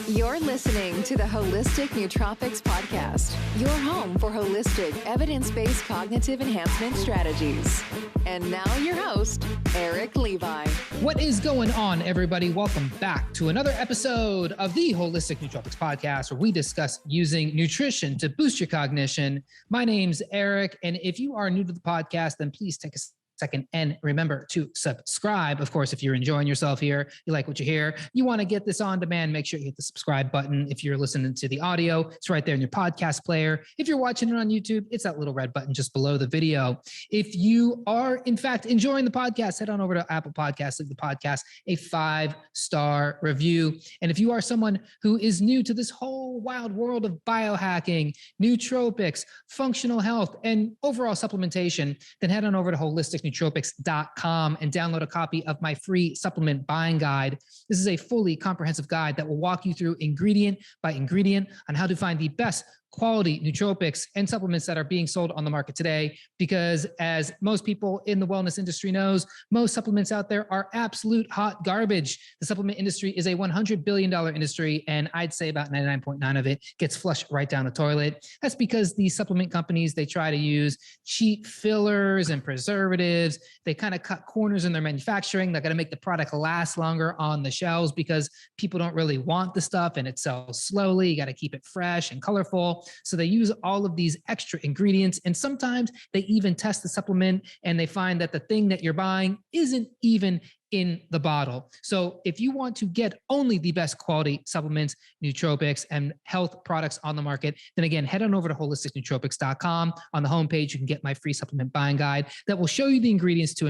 You're listening to the Holistic Nootropics Podcast, your home for holistic, evidence-based cognitive enhancement strategies. And now your host, Eric Levi. What is going on, everybody? Welcome back to another episode of the Holistic Nootropics Podcast, where we discuss using nutrition to boost your cognition. My name's Eric, and if you are new to the podcast, then please take a second and remember to subscribe. Of course, if you're enjoying yourself here, you like what you hear, you want to get this on demand, make sure you hit the subscribe button. If you're listening to the audio, it's right there in your podcast player. If you're watching it on YouTube, it's that little red button just below the video. If you are, in fact, enjoying the podcast, head on over to Apple Podcasts, leave the podcast a 5-star review. And if you are someone who is new to this whole wild world of biohacking, nootropics, functional health, and overall supplementation, then head on over to holisticnootropics.com and download a copy of my free supplement buying guide. This is a fully comprehensive guide that will walk you through ingredient by ingredient on how to find the best quality nootropics and supplements that are being sold on the market today. Because as most people in the wellness industry knows, most supplements out there are absolute hot garbage. The supplement industry is a $100 billion industry, and I'd say about 99.9 of it gets flushed right down the toilet. That's because these supplement companies, they try to use cheap fillers and preservatives. They kind of cut corners in their manufacturing. They're going to make the product last longer on the shelves because people don't really want the stuff and it sells slowly. You got to keep it fresh and colorful. So they use all of these extra ingredients, and sometimes they even test the supplement and they find that the thing that you're buying isn't even in the bottle. So if you want to get only the best quality supplements, nootropics, and health products on the market, then again, head on over to holisticnootropics.com. On the homepage, you can get my free supplement buying guide that will show you the ingredients to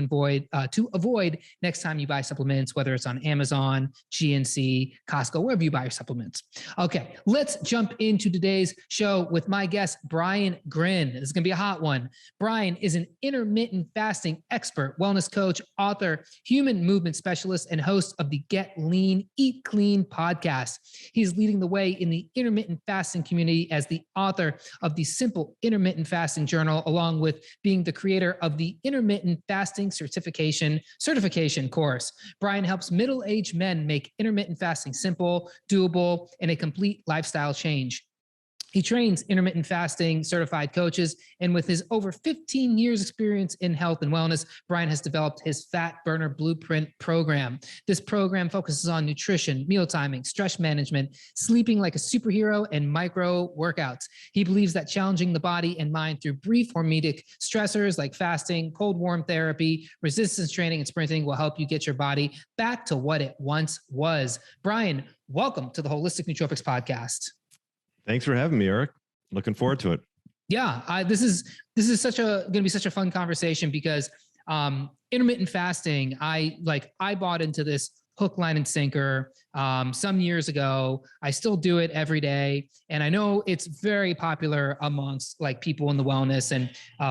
avoid next time you buy supplements, whether it's on Amazon, GNC, Costco, wherever you buy your supplements. Okay, let's jump into today's show with my guest, Brian Gryn. This is going to be a hot one. Brian is an intermittent fasting expert, wellness coach, author, human movement specialist, and host of the Get Lean, Eat Clean podcast. He's leading the way in the intermittent fasting community as the author of the Simple Intermittent Fasting Journal, along with being the creator of the Intermittent Fasting Certification course. Brian helps middle-aged men make intermittent fasting simple, doable, and a complete lifestyle change. He trains intermittent fasting certified coaches, and with his over 15 years experience in health and wellness, Brian has developed his Fat Burner Blueprint program. This program focuses on nutrition, meal timing, stress management, sleeping like a superhero, and micro workouts. He believes that challenging the body and mind through brief hormetic stressors like fasting, cold warm therapy, resistance training, and sprinting will help you get your body back to what it once was. Brian, welcome to the Holistic Nootropics Podcast. Thanks for having me, Eric. Looking forward to it. Yeah, this is going to be such a fun conversation because intermittent fasting, I bought into this hook, line, and sinker some years ago. I still do it every day, and I know it's very popular amongst like people in the wellness and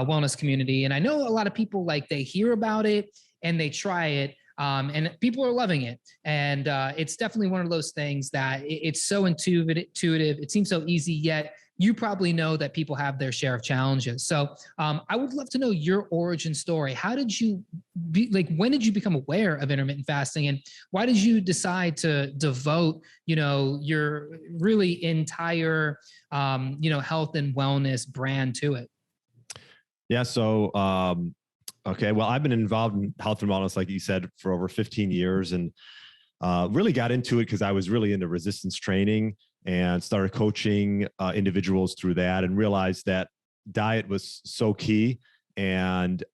wellness community. And I know a lot of people they hear about it and they try it. And people are loving it. And it's definitely one of those things that it's so intuitive. It seems so easy, yet you probably know that people have their share of challenges. So I would love to know your origin story. How did you when did you become aware of intermittent fasting, and why did you decide to devote, your really entire, health and wellness brand to it? Yeah. So, okay. Well, I've been involved in health and wellness, like you said, for over 15 years, and really got into it because I was really into resistance training and started coaching individuals through that, and realized that diet was so key. And,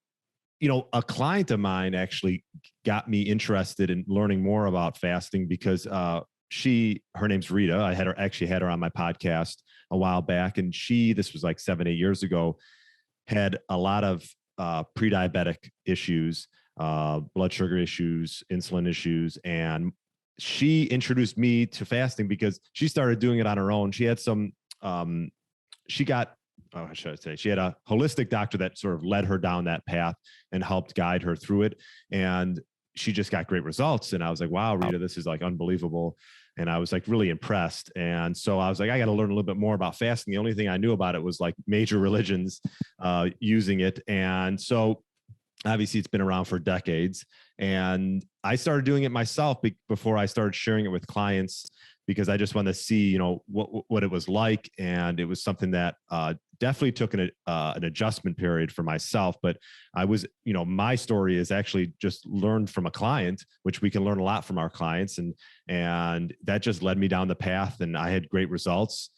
a client of mine actually got me interested in learning more about fasting because her name's Rita. I had her on my podcast a while back, and this was like 7-8 years ago, had a lot of pre-diabetic issues, blood sugar issues, insulin issues. And she introduced me to fasting because she started doing it on her own. She had she had a holistic doctor that sort of led her down that path and helped guide her through it. And she just got great results. And I was like, wow, Rita, this is like unbelievable. And I was like really impressed. And so I was like, I got to learn a little bit more about fasting. The only thing I knew about it was like major religions using it. And so obviously it's been around for decades. And I started doing it myself before I started sharing it with clients because I just wanted to see, what it was like. And it was something that definitely took an adjustment period for myself. But I was, my story is actually just learned from a client, which we can learn a lot from our clients. And that just led me down the path, and I had great results.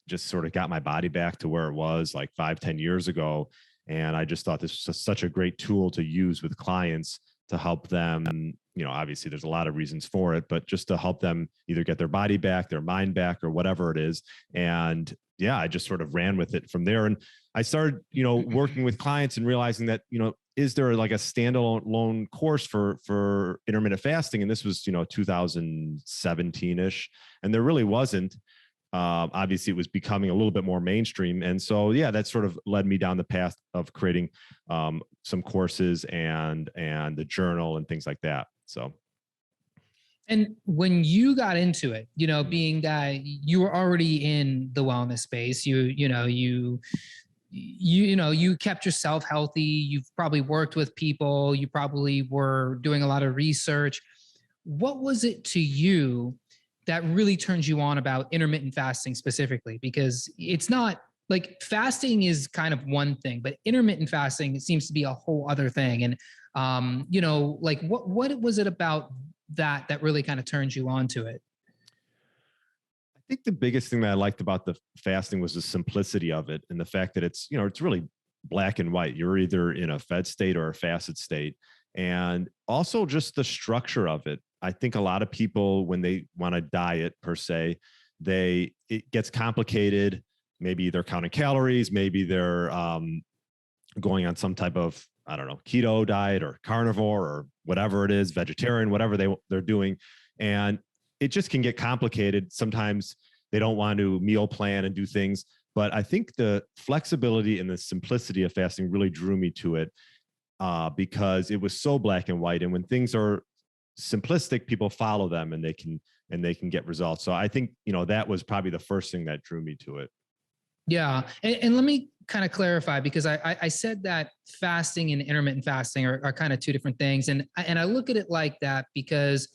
Just sort of got my body back to where it was like 5-10 years ago. And I just thought this was such a great tool to use with clients to help them. Obviously there's a lot of reasons for it, but just to help them either get their body back, their mind back, or whatever it is. And yeah, I just sort of ran with it from there. And I started, working with clients and realizing that, is there like a standalone course for intermittent fasting? And this was, 2017-ish. And there really wasn't. Obviously it was becoming a little bit more mainstream. And so, yeah, that sort of led me down the path of creating some courses and the journal and things like that. So. And when you got into it, being that you were already in the wellness space, you kept yourself healthy. You've probably worked with people. You probably were doing a lot of research. What was it to you that really turns you on about intermittent fasting specifically? Because it's not like fasting is kind of one thing, but intermittent fasting, it seems to be a whole other thing. And, what was it about that really kind of turns you on to it? I think the biggest thing that I liked about the fasting was the simplicity of it, and the fact that it's, it's really black and white. You're either in a fed state or a fasted state. And also just the structure of it. I think a lot of people, when they want to diet per se, it gets complicated. Maybe they're counting calories, maybe they're going on some type of, I don't know, keto diet or carnivore or whatever it is, vegetarian, whatever they're doing. And it just can get complicated. Sometimes they don't want to meal plan and do things. But I think the flexibility and the simplicity of fasting really drew me to it, because it was so black and white. And when things are simplistic, people follow them and they can get results. So I think, that was probably the first thing that drew me to it. Yeah. And let me kind of clarify, because I said that fasting and intermittent fasting are kind of two different things. And I look at it like that because,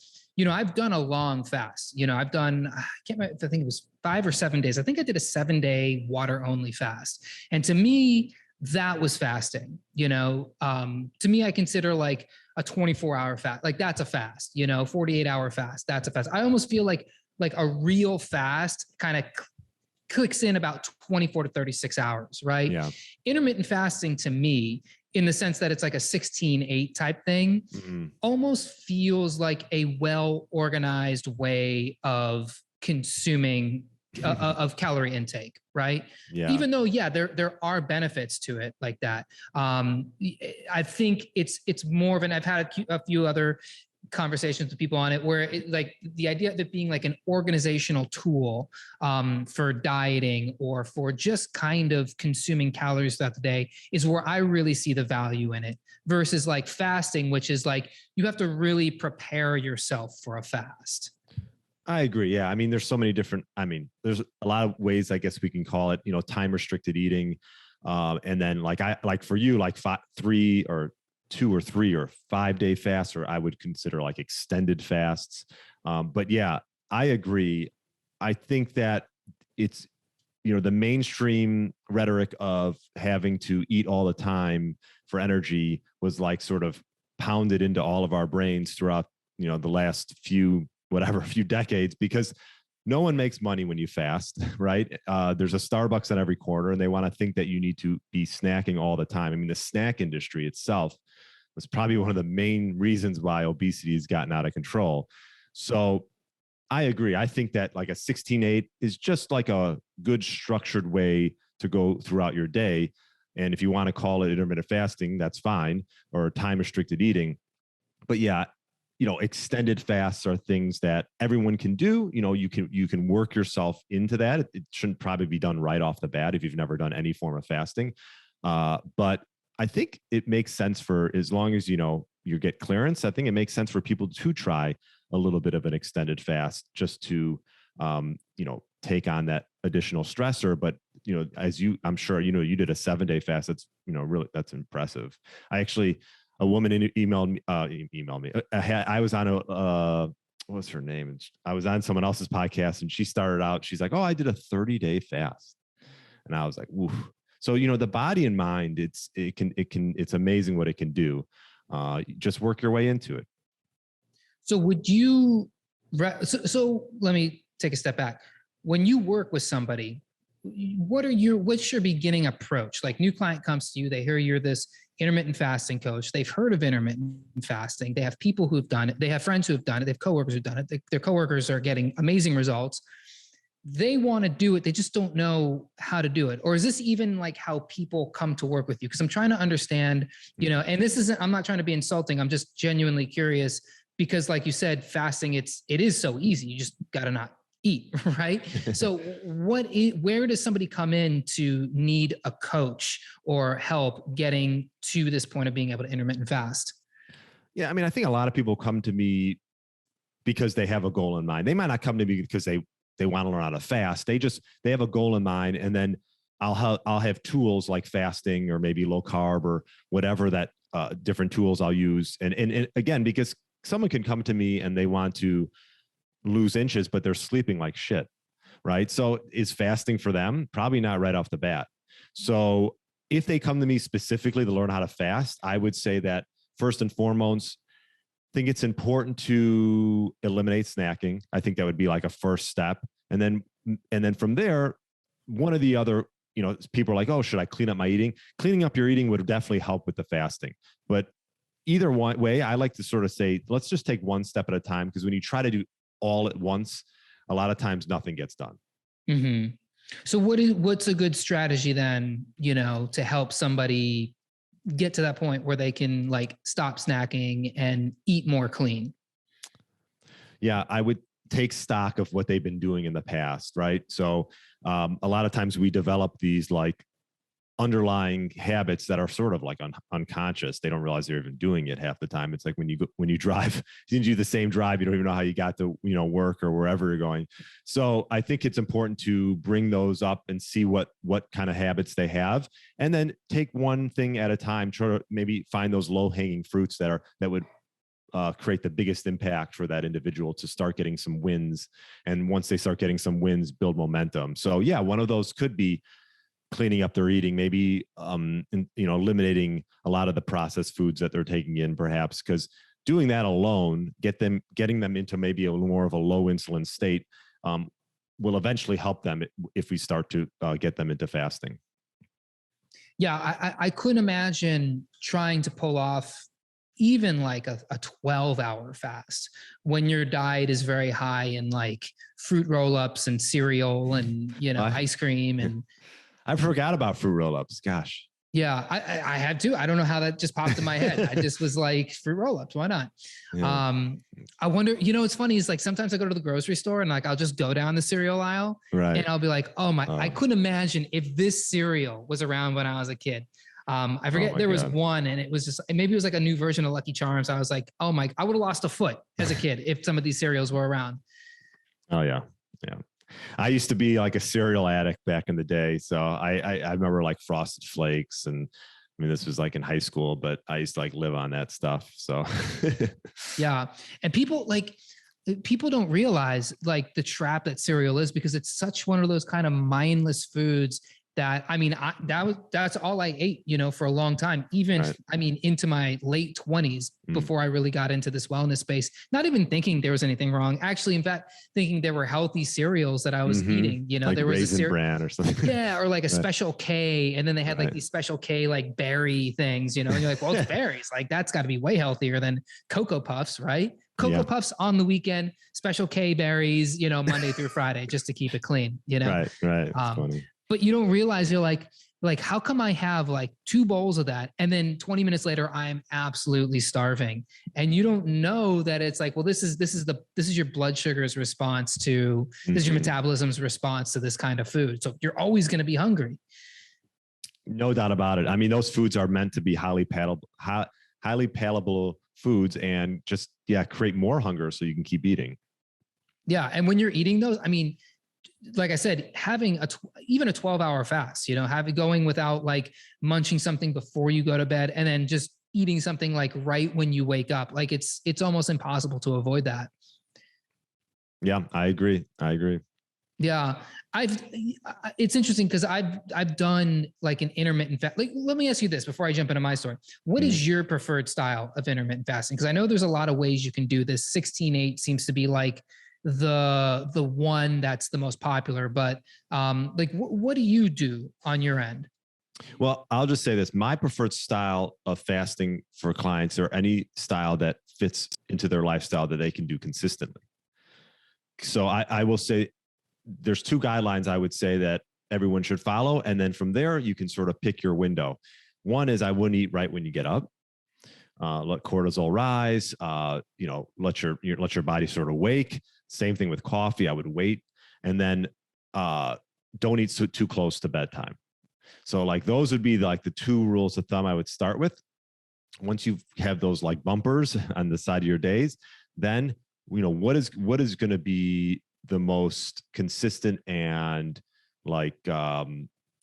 I've done a long fast. I've done, I can't remember if I think it was 5 or 7 days. I think I did a 7-day water only fast. And to me, that was fasting. To me, I consider like a 24-hour fast, like that's a fast, 48-hour fast. That's a fast. I almost feel like a real fast kind of clicks in about 24 to 36 hours, right? Yeah. Intermittent fasting to me, in the sense that it's like a 16-8 type thing, almost feels like a well-organized way of consuming of calorie intake, right? Yeah. Even though, there are benefits to it like that. I think it's more of I've had a few other conversations with people on it where like the idea of it being like an organizational tool for dieting or for just kind of consuming calories throughout the day is where I really see the value in it, versus like fasting, which is like you have to really prepare yourself for a fast. I agree. Yeah. I mean, there's so many different, there's a lot of ways, I guess we can call it, time restricted eating. And then like for you, like 3 or 2 or 3 or 5-day fasts, or I would consider like extended fasts. But yeah, I agree. I think that it's, the mainstream rhetoric of having to eat all the time for energy was like sort of pounded into all of our brains throughout, the last few decades, because no one makes money when you fast, right? There's a Starbucks on every corner and they want to think that you need to be snacking all the time. I mean, the snack industry itself was probably one of the main reasons why obesity has gotten out of control. So I agree. I think that like a 16-8 is just like a good structured way to go throughout your day. And if you want to call it intermittent fasting, that's fine, or time restricted eating. But yeah, extended fasts are things that everyone can do. You can work yourself into that. It shouldn't probably be done right off the bat if you've never done any form of fasting. But I think it makes sense for, as long as, you get clearance, I think it makes sense for people to try a little bit of an extended fast just to, take on that additional stressor. But, I'm sure, you did a 7-day fast. That's, really, that's impressive. A woman emailed me. I was on what was her name? And I was on someone else's podcast and she started out, she's like, oh, I did a 30-day fast. And I was like, oof. So, the body and mind, it's amazing what it can do. Just work your way into it. So would you, so let me take a step back. When you work with somebody, what's your beginning approach? Like, new client comes to you, they hear you're this intermittent fasting coach. They've heard of intermittent fasting. They have people who've done it. They have friends who've done it. They have coworkers who've done it. Their coworkers are getting amazing results. They want to do it. They just don't know how to do it. Or is this even like how people come to work with you? Because I'm trying to understand, and this isn't, I'm not trying to be insulting. I'm just genuinely curious because, like you said, fasting, it is so easy. You just got to not eat, right? So where does somebody come in to need a coach or help getting to this point of being able to intermittent fast? Yeah. I mean, I think a lot of people come to me because they have a goal in mind. They might not come to me because they want to learn how to fast. They have a goal in mind. And then I'll have tools like fasting or maybe low carb or whatever that different tools I'll use. And again, because someone can come to me and they want to lose inches, but they're sleeping like shit, right? So is fasting for them? Probably not right off the bat. So if they come to me specifically to learn how to fast, I would say that first and foremost, I think it's important to eliminate snacking. I think that would be like a first step. And then from there, one of the other, people are like, oh, should I clean up my eating? Cleaning up your eating would definitely help with the fasting. But either one way, I like to sort of say, let's just take one step at a time. Because when you try to do all at once, a lot of times nothing gets done. Mm-hmm. So what's a good strategy then, to help somebody get to that point where they can like stop snacking and eat more clean? Yeah, I would take stock of what they've been doing in the past, right? So a lot of times we develop these like underlying habits that are sort of like unconscious. They don't realize they're even doing it half the time. It's like when you drive, you do the same drive, you don't even know how you got to, work or wherever you're going. So I think it's important to bring those up and see what kind of habits they have, and then take one thing at a time, try to maybe find those low hanging fruits that would create the biggest impact for that individual to start getting some wins. And once they start getting some wins, build momentum. So yeah, one of those could be cleaning up their eating, maybe, eliminating a lot of the processed foods that they're taking in, perhaps, because doing that alone, getting them into maybe a little more of a low insulin state, will eventually help them if we start to get them into fasting. Yeah. I couldn't imagine trying to pull off even like a 12-hour fast when your diet is very high in like fruit roll-ups and cereal and, ice cream and, I forgot about fruit roll-ups. Gosh. Yeah, I had to. I don't know how that just popped in my head. I just was like, fruit roll-ups, why not? Yeah. I wonder, what's funny is like sometimes I go to the grocery store and like I'll just go down the cereal aisle, right, and I'll be like, I couldn't imagine if this cereal was around when I was a kid. I forget there was one, and it was just, maybe it was like a new version of Lucky Charms. I was like, I would have lost a foot as a kid if some of these cereals were around. Oh yeah. Yeah. I used to be like a cereal addict back in the day. So I remember like Frosted Flakes, and I mean, this was like in high school, but I used to like live on that stuff. So yeah. And people don't realize like the trap that cereal is, because it's such one of those kind of mindless foods that, I mean, that's all I ate, for a long time, even, right, I mean, into my late 20s before I really got into this wellness space, not even thinking there was anything wrong. Actually, in fact, thinking there were healthy cereals that I was eating, like there was Raisin Bran or something. Yeah. Or like a Special K. And then they had like these Special K, like berry things, and you're like, well, it's berries. Like that's gotta be way healthier than Cocoa Puffs, right? Cocoa Puffs on the weekend, Special K berries, Monday through Friday, just to keep it clean, Right. It's funny. But you don't realize, you're like, how come I have like 2 bowls of that, and then 20 minutes later I'm absolutely starving? And you don't know that it's like, well, this is your blood sugar's response to, this is your metabolism's response to this kind of food. So you're always going to be hungry. No doubt about it. I mean, those foods are meant to be highly palatable foods, and just, create more hunger so you can keep eating. Yeah. And when you're eating those, I mean, like I said, having even a 12-hour fast, going without like munching something before you go to bed, and then just eating something like right when you wake up, like it's almost impossible to avoid that. Yeah, I agree. Yeah. It's interesting because I've done like an intermittent fast. Like, let me ask you this before I jump into my story. What is your preferred style of intermittent fasting? Because I know there's a lot of ways you can do this. 16/8 seems to be like the one that's the most popular, but like what do you do on your end? Well, I'll just say this. My preferred style of fasting for clients, or any style that fits into their lifestyle that they can do consistently. So I will say there's two guidelines I would say that everyone should follow. And then from there, you can sort of pick your window. One is I wouldn't eat right when you get up. Let cortisol rise. Let your body sort of wake. Same thing with coffee. I would wait, and then don't eat too close to bedtime. So like those would be like the two rules of thumb I would start with. Once you have those like bumpers on the side of your days, then what is going to be the most consistent and like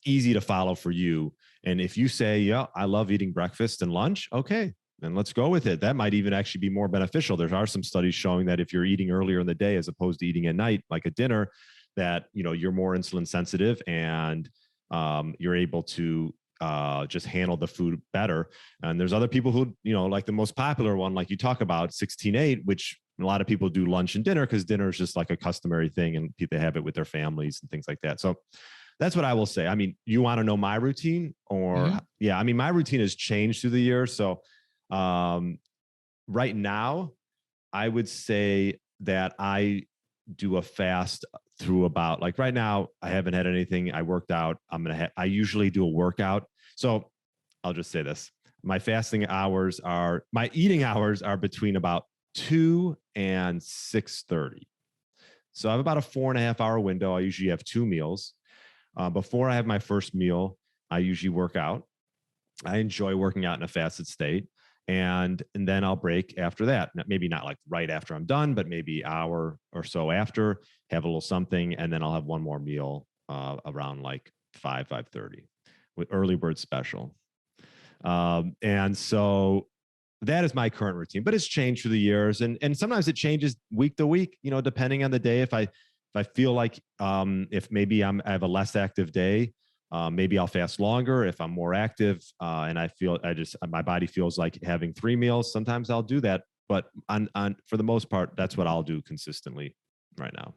easy to follow for you. And if you say, yeah, I love eating breakfast and lunch, okay, then let's go with it. That might even actually be more beneficial. There are some studies showing that if you're eating earlier in the day as opposed to eating at night, like a dinner, that you're more insulin sensitive and you're able to just handle the food better. And there's other people who, like the most popular one, like you talk about 16/8, which a lot of people do lunch and dinner because dinner is just like a customary thing and people have it with their families and things like that. So that's what I will say. I mean, you want to know my routine or yeah, I mean, my routine has changed through the years. So right now I would say that I do a fast through about like right now, I haven't had anything. I worked out. I usually do a workout. So I'll just say this. My eating hours are between about 2 and 6:30. So I have about a 4.5 hour window. I usually have 2 meals. Before I have my first meal, I usually work out. I enjoy working out in a fasted state. And then I'll break after that. Maybe not like right after I'm done, but maybe an hour or so after, have a little something. And then I'll have one more meal around like 5:30 with early bird special. And so that is my current routine, but it's changed through the years. And sometimes it changes week to week, depending on the day. If I feel like if maybe I have a less active day, maybe I'll fast longer. If I'm more active and I feel my body feels like having 3 meals, sometimes I'll do that. But for the most part, that's what I'll do consistently right now.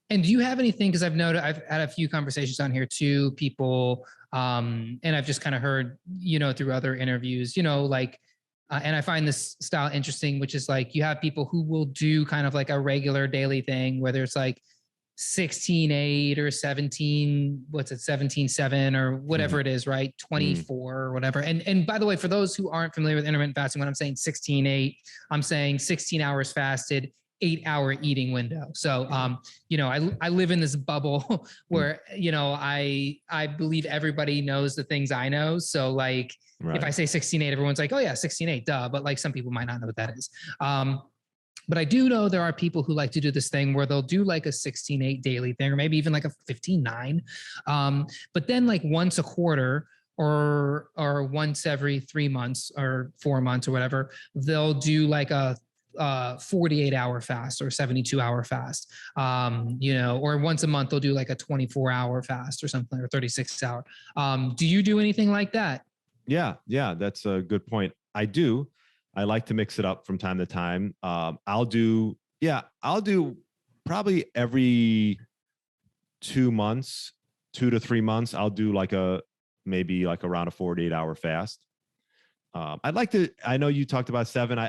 And do you have anything? Because I've noted, I've had a few conversations on here too, people, and I've just kind of heard, through other interviews, like, and I find this style interesting, which is like, you have people who will do kind of like a regular daily thing, whether it's like 16/8 or 17/7 or whatever it is, right? 24 or whatever. And by the way, for those who aren't familiar with intermittent fasting, when I'm saying 16/8, I'm saying 16 hours fasted, 8-hour eating window. So, I live in this bubble where, I believe everybody knows the things I know. So like, if I say 16/8, everyone's like, oh yeah, 16/8, duh. But like some people might not know what that is. But I do know there are people who like to do this thing where they'll do like a 16/8 daily thing, or maybe even like a 15/9. But then like once a quarter or once every 3 months or 4 months or whatever, they'll do like a 48-hour fast or 72-hour fast, or once a month they'll do like a 24-hour fast or something, or 36-hour. Do you do anything like that? Yeah, that's a good point. I do. I like to mix it up from time to time. I'll do probably every 2 months, 2 to 3 months, I'll do maybe around a 48-hour fast. I know you talked about 7.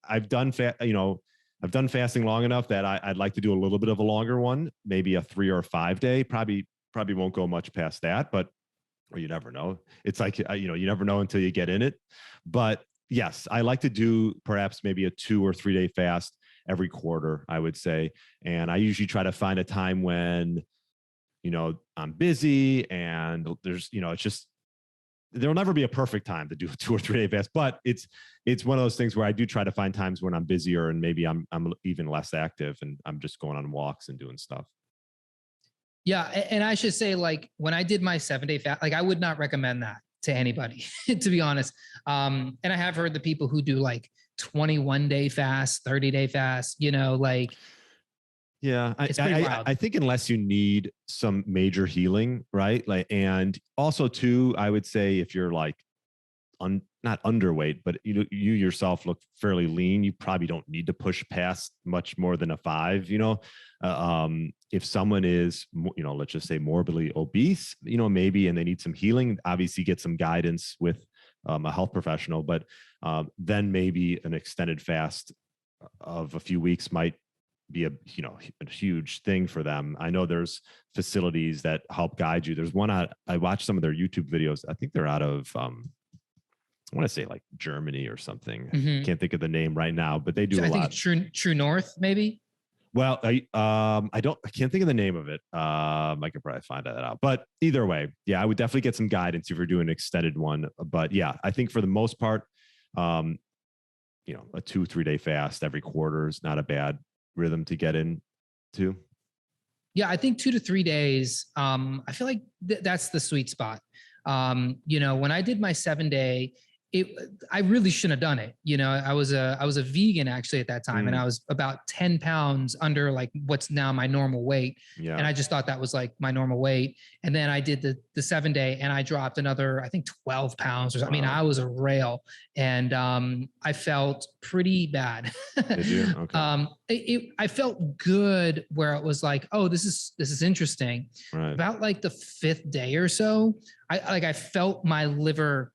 I've done fasting long enough that I'd like to do a little bit of a longer one, maybe a 3 or 5 day. Probably won't go much past that, but you never know. It's like, you never know until you get in it. But yes, I like to do perhaps maybe a 2 or 3 day fast every quarter, I would say. And I usually try to find a time when, I'm busy and there's, it's just, there'll never be a perfect time to do a 2 or 3 day fast, but it's one of those things where I do try to find times when I'm busier and maybe I'm even less active and I'm just going on walks and doing stuff. Yeah. And I should say, like, when I did my 7-day fast, like I would not recommend that to anybody, to be honest. And I have heard the people who do like 21-day fast, 30-day fast, like Yeah, It's pretty wild. I think unless you need some major healing, right? Like, and also too, I would say if you're like not underweight, but you yourself look fairly lean, you probably don't need to push past much more than a 5. If someone is, let's just say morbidly obese, maybe, and they need some healing, obviously get some guidance with a health professional, but then maybe an extended fast of a few weeks might be a huge thing for them. I know there's facilities that help guide you. There's one I watched some of their YouTube videos. I think they're out of I want to say like Germany or something. Mm-hmm. Can't think of the name right now, but they do I a think lot. It's True North, maybe. Well, I can't think of the name of it. I could probably find that out. But either way, yeah, I would definitely get some guidance if you're doing an extended one. But yeah, I think for the most part, a 2-3 day fast every quarter is not a bad rhythm to get into. Yeah, I think 2 to 3 days. I feel like that's the sweet spot. When I did my 7-day, I really shouldn't have done it. I was a vegan actually at that time, and I was about 10 pounds under like what's now my normal weight. Yeah. And I just thought that was like my normal weight. And then I did the 7-day, and I dropped another, I think 12 pounds or something. Wow. I mean, I was a rail, and I felt pretty bad. Did you? Okay. I felt good where it was like, oh, this is interesting. Right. About like the 5th day or so, I felt my liver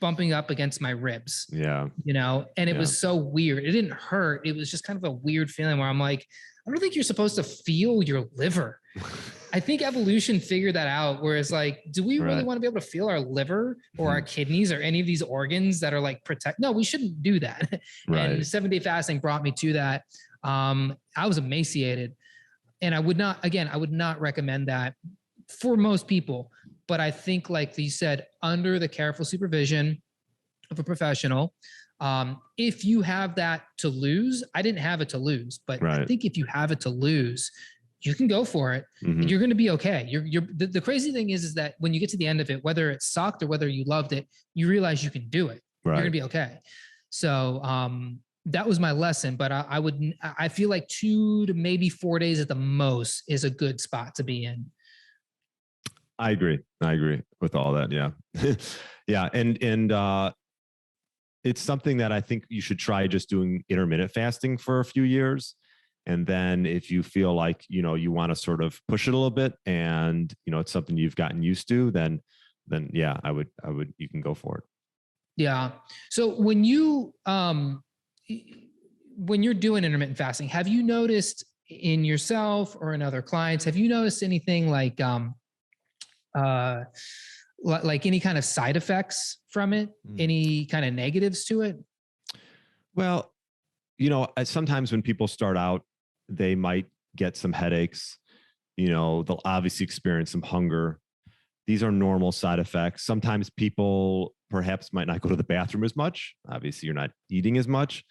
bumping up against my ribs. Yeah. And it was so weird. It didn't hurt. It was just kind of a weird feeling where I'm like, I don't think you're supposed to feel your liver. I think evolution figured that out, where it's like, do we really want to be able to feel our liver or our kidneys or any of these organs that are like protect? No, we shouldn't do that. Right. And 7-day fasting brought me to that. I was emaciated, and I would not recommend that for most people. But I think, like you said, under the careful supervision of a professional, if you have that to lose, I didn't have it to lose, but I think if you have it to lose, you can go for it, and you're going to be okay. The crazy thing is that when you get to the end of it, whether it sucked or whether you loved it, you realize you can do it. Right. You're going to be okay. So that was my lesson. But I feel like 2 to maybe 4 days at the most is a good spot to be in. I agree with all that. Yeah. Yeah. And it's something that I think you should try just doing intermittent fasting for a few years. And then if you feel like, you want to sort of push it a little bit and, it's something you've gotten used to, then yeah, I would, you can go for it. Yeah. So when you're doing intermittent fasting, have you noticed in yourself or in other clients, have you noticed anything like any kind of side effects from it, any kind of negatives to it? Well, sometimes when people start out, they might get some headaches, they'll obviously experience some hunger. These are normal side effects. Sometimes people perhaps might not go to the bathroom as much. Obviously, you're not eating as much.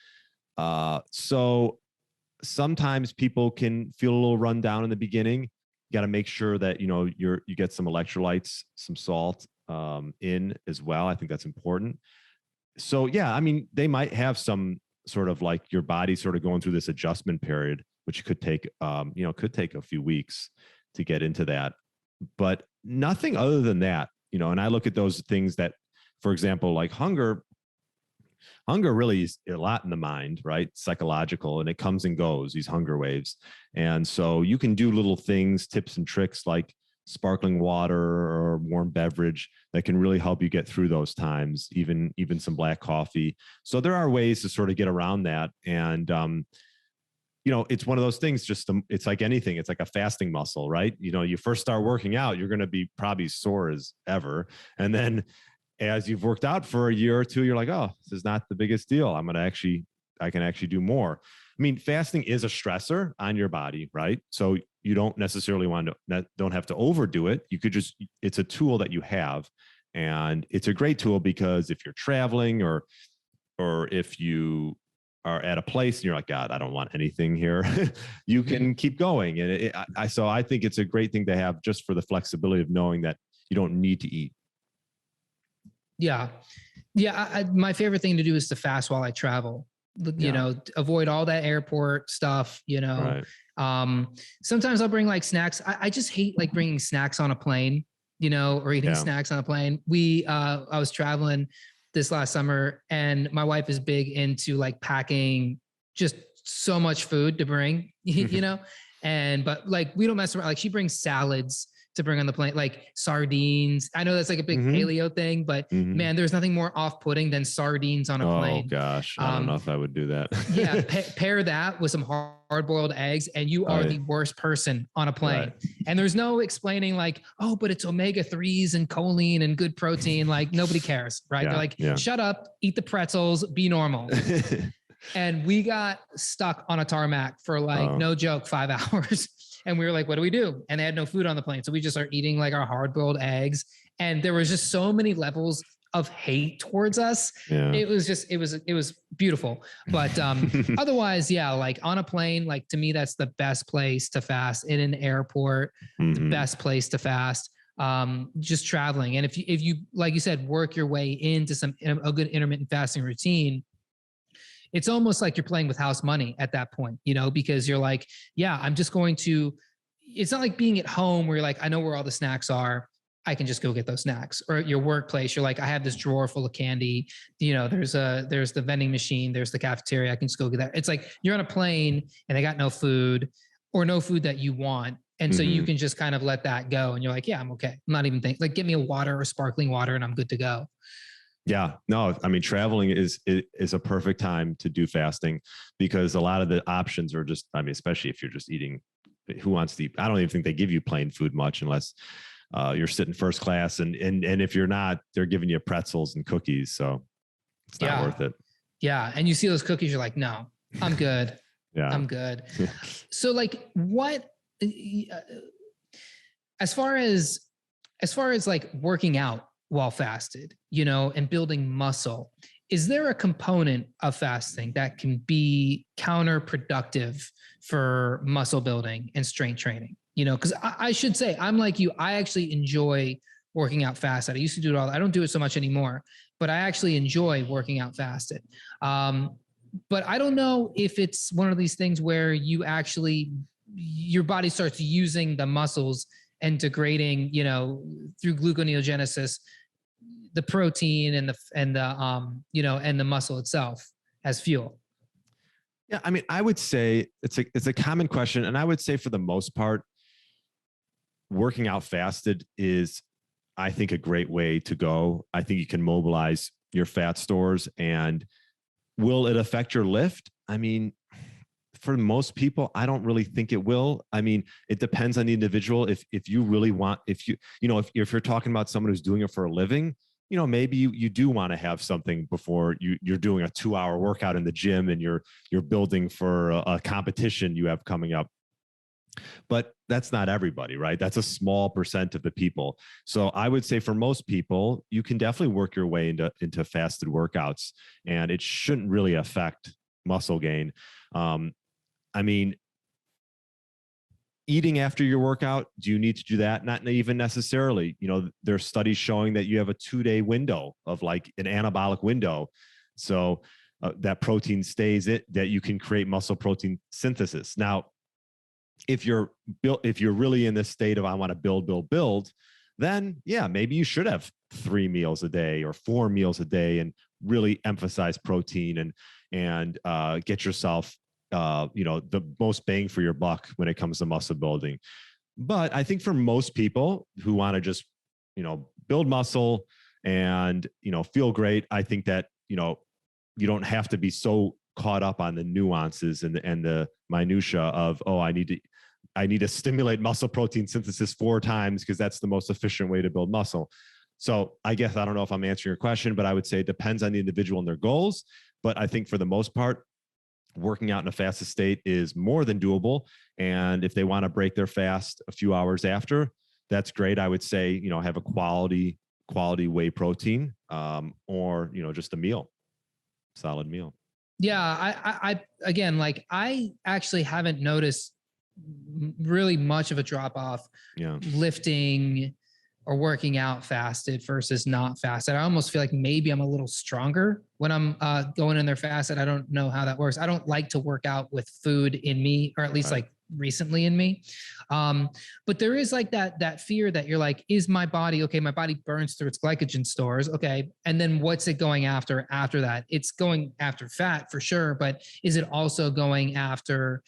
So sometimes people can feel a little run down in the beginning. You got to make sure that, you get some electrolytes, some salt in as well. I think that's important. So yeah, I mean, they might have some sort of like your body sort of going through this adjustment period, which could take, a few weeks to get into that, but nothing other than that, and I look at those things that, for example, like hunger really is a lot in the mind, right? Psychological, and it comes and goes, these hunger waves. And so you can do little things, tips and tricks like sparkling water or warm beverage that can really help you get through those times, even some black coffee. So there are ways to sort of get around that. And, it's one of those things, it's like anything. It's like a fasting muscle, right? You first start working out, you're going to be probably sore as ever. And then as you've worked out for a year or two, you're like, oh, this is not the biggest deal. I can actually do more. I mean, fasting is a stressor on your body, right? So you don't necessarily don't have to overdo it. You could it's a tool that you have, and it's a great tool because if you're traveling or if you are at a place and you're like, God, I don't want anything here, you can keep going. And so I think it's a great thing to have just for the flexibility of knowing that you don't need to eat. Yeah. Yeah. My favorite thing to do is to fast while I travel, avoid all that airport stuff, right. Sometimes I'll bring like snacks. I just hate like bringing snacks on a plane, or eating snacks on a plane. I was traveling this last summer, and my wife is big into like packing just so much food to bring, but like we don't mess around. Like she brings salads to bring on the plane, like sardines. I know that's like a big paleo thing, but man, there's nothing more off-putting than sardines on a plane. Oh gosh, I don't know if I would do that. Yeah, pair that with some hard-boiled eggs, and you are the worst person on a plane. Right. And there's no explaining like, oh, but it's omega-3s and choline and good protein. Like nobody cares, right? Yeah, they're like, shut up, eat the pretzels, be normal. And we got stuck on a tarmac for like, no joke, 5 hours. And we were like, what do we do? And they had no food on the plane. So we just started eating like our hard-boiled eggs. And there was just so many levels of hate towards us. Yeah. It was beautiful. But otherwise, yeah, like on a plane, like to me, that's the best place to fast. In an airport, the best place to fast. Just traveling. And if you, like you said, work your way into a good intermittent fasting routine, it's almost like you're playing with house money at that point, because you're like, yeah, I'm just going to, it's not like being at home where you're like, I know where all the snacks are. I can just go get those snacks. Or at your workplace, you're like, I have this drawer full of candy. There's the vending machine, there's the cafeteria. I can just go get that. It's like you're on a plane and they got no food or no food that you want. And so you can just kind of let that go. And you're like, yeah, I'm okay. I'm not even thinking, like, get me a water or sparkling water and I'm good to go. Yeah, no, I mean, traveling is a perfect time to do fasting because a lot of the options are just, I mean, especially if you're just eating, who wants to eat? I don't even think they give you plain food much unless you're sitting first class. And if you're not, they're giving you pretzels and cookies. So it's not worth it. Yeah. And you see those cookies, you're like, no, I'm good. Yeah, I'm good. So like what, as far as like working out while fasted, and building muscle, is there a component of fasting that can be counterproductive for muscle building and strength training? Because I should say, I'm like you, I actually enjoy working out fasted. I used to do it all. I don't do it so much anymore, but I actually enjoy working out fasted. But I don't know if it's one of these things where your body starts using the muscles and degrading, through gluconeogenesis, the protein and the muscle itself as fuel. Yeah, I mean, I would say it's a common question, and I would say for the most part, working out fasted is, I think, a great way to go. I think you can mobilize your fat stores, and will it affect your lift? I mean, for most people, I don't really think it will. I mean, it depends on the individual. If you really want, if you're talking about someone who's doing it for a living, maybe you do want to have something before you're doing a 2-hour workout in the gym and you're building for a competition you have coming up. But that's not everybody, right? That's a small percent of the people. So I would say for most people, you can definitely work your way into fasted workouts, and it shouldn't really affect muscle gain. I mean, eating after your workout, do you need to do that? Not even necessarily. There's studies showing that you have a 2-day window of like an anabolic window. So that protein stays that you can create muscle protein synthesis. Now, if you're really in this state of, I want to build, then yeah, maybe you should have 3 meals a day or 4 meals a day and really emphasize protein and get yourself the most bang for your buck when it comes to muscle building. But I think for most people who want to just, build muscle and, feel great, I think that, you don't have to be so caught up on the nuances and the minutia of, oh, I need to stimulate muscle protein synthesis 4 times because that's the most efficient way to build muscle. So I guess, I don't know if I'm answering your question, but I would say it depends on the individual and their goals. But I think for the most part, working out in a fasted state is more than doable. And if they want to break their fast a few hours after, that's great. I would say, have a quality whey protein, or, just a solid meal. Yeah. I again, like I actually haven't noticed really much of a drop off lifting or working out fasted versus not fasted. I almost feel like maybe I'm a little stronger when I'm going in there fasted. I don't know how that works. I don't like to work out with food in me, or at least like recently in me. But there is like that fear that you're like, is my body, okay, my body burns through its glycogen stores. Okay. And then what's it going after that? It's going after fat for sure. But is it also going after,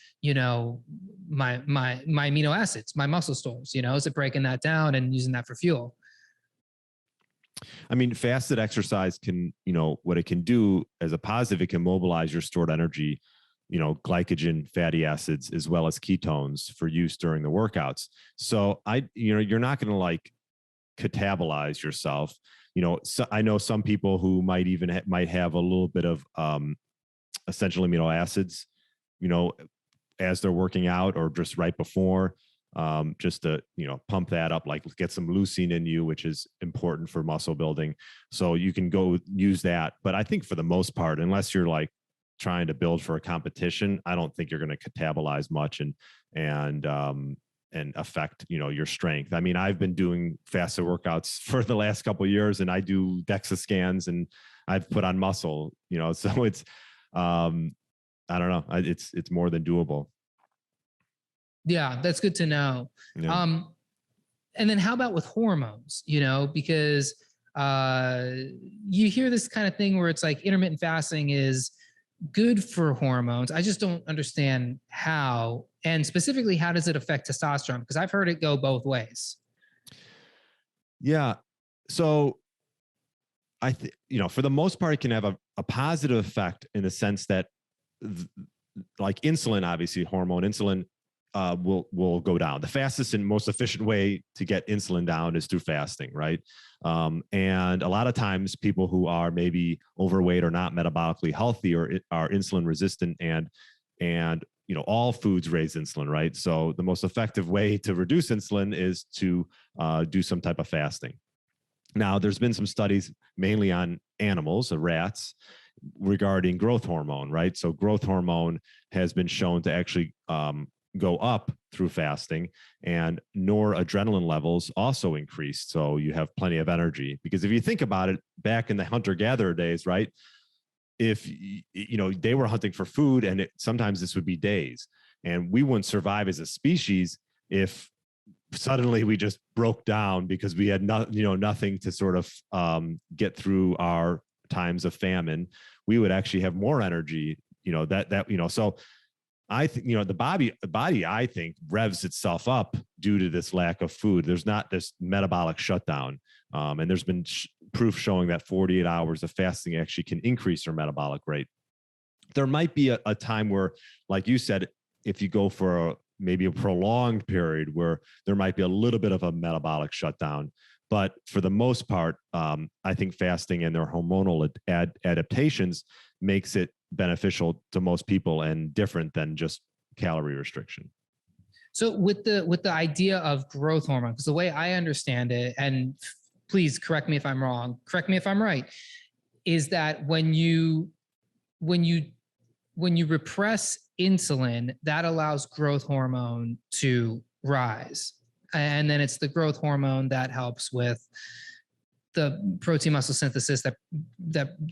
my amino acids, my muscle stores, is it breaking that down and using that for fuel? I mean, fasted exercise can, what it can do as a positive, it can mobilize your stored energy, glycogen, fatty acids, as well as ketones for use during the workouts. So you're not going to like catabolize yourself. So I know some people who might even might have a little bit of essential amino acids, as they're working out or just right before, just to, pump that up, like get some leucine in you, which is important for muscle building. So you can go use that. But I think for the most part, unless you're like trying to build for a competition, I don't think you're going to catabolize much and affect, your strength. I mean, I've been doing fasted workouts for the last couple of years, and I do DEXA scans and I've put on muscle, so it's, I don't know. It's more than doable. Yeah, that's good to know. Yeah. And then how about with hormones, because you hear this kind of thing where it's like intermittent fasting is good for hormones. I just don't understand how, and specifically, how does it affect testosterone? Because I've heard it go both ways. Yeah. So I think, for the most part, it can have a positive effect in the sense that like insulin, obviously hormone insulin, will go down. The fastest and most efficient way to get insulin down is through fasting, right? And a lot of times people who are maybe overweight or not metabolically healthy or are insulin resistant, and all foods raise insulin, right? So the most effective way to reduce insulin is to do some type of fasting. Now, there's been some studies mainly on animals, rats, regarding growth hormone, right? So growth hormone has been shown to actually go up through fasting, and noradrenaline levels also increase. So you have plenty of energy, because if you think about it, back in the hunter-gatherer days, right? If they were hunting for food, and sometimes this would be days, and we wouldn't survive as a species if suddenly we just broke down because we had nothing to sort of get through our times of famine. We would actually have more energy, so I think, the body, I think, revs itself up due to this lack of food. There's not this metabolic shutdown. And there's been proof showing that 48 hours of fasting actually can increase your metabolic rate. There might be a time where, like you said, if you go for maybe a prolonged period where there might be a little bit of a metabolic shutdown. But for the most part, I think fasting and their hormonal adaptations makes it beneficial to most people and different than just calorie restriction. So with the idea of growth hormone, because the way I understand it, and please correct me if I'm wrong, correct me if I'm right, is that when you repress insulin, that allows growth hormone to rise. And then it's the growth hormone that helps with the protein muscle synthesis that